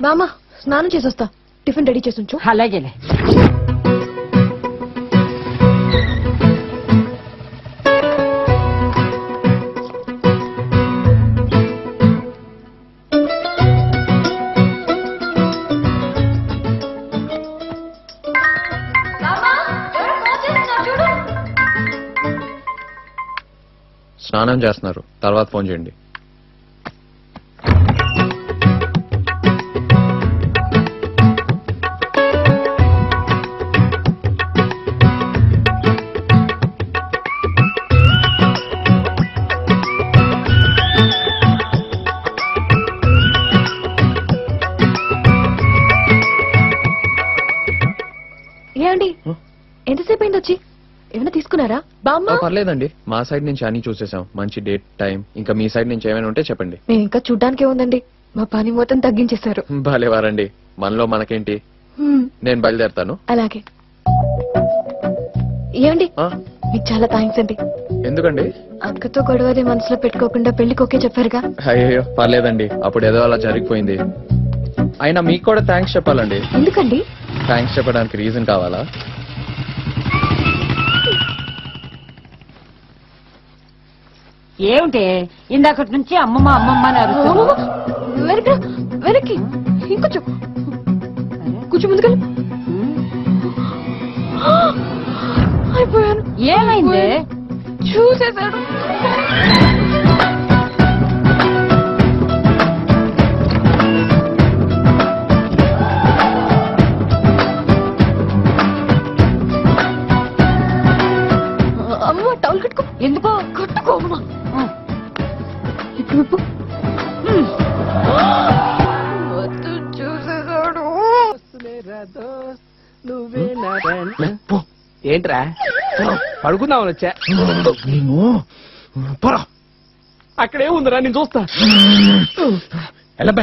బామ్మ స్నానం చేసొస్తా, tiffin ready చేసి ఉంచు. అలాగేలే. స్నానం చేస్తున్నారు, తర్వాత ఫోన్ చేయండి. ఏమండి ఎంతసేపు అయింది వచ్చి? ఏమైనా తీసుకున్నారా? బామ్మ పర్లేదండి, మా సైడ్ నుంచి అన్ని చూసేసాం. మంచి డేట్, టైం, ఇంకా మీ సైడ్ నుంచి ఏమైనా ఉంటే చెప్పండి. మేము ఇంకా చూడ్డానికే ఉందండి, మా పని మొత్తం తగ్గించేశారు. భలేవారండి, మనలో మనకేంటి. నేను బయలుదేరతాను. అలాగే. ఏమండి మీకు చాలా థ్యాంక్స్ అండి. ఎందుకండి? అక్కతో గొడవది మనసులో పెట్టుకోకుండా పెళ్లికి ఓకే చెప్పారుగా. అయ్యో పర్లేదండి, అప్పుడు ఏదో అలా జరిగిపోయింది. అయినా మీకు కూడా థ్యాంక్స్ చెప్పాలండి. ఎందుకండి? థ్యాంక్స్ చెప్పడానికి రీజన్ కావాలా? ఏమిటి ఇందాకటి నుంచి అమ్మమ్మ అమ్మమ్మ అని అరుస్తున్నావు? వెనక్కి ఇంకొంచెం కొంచెం ముందుకెళ్ళి. అయిపోయాను. ఏమైంది? చూసేశాడు. అమ్మ టౌల్ కట్టుకో. ఎందుకో? కట్టుకో అమ్మా. ఇప్పుడు చూసేశాడు. ఏంట్రా పడుకుందామని వచ్చా. అక్కడే ఉందిరా, నేను చూస్తా. ఎలా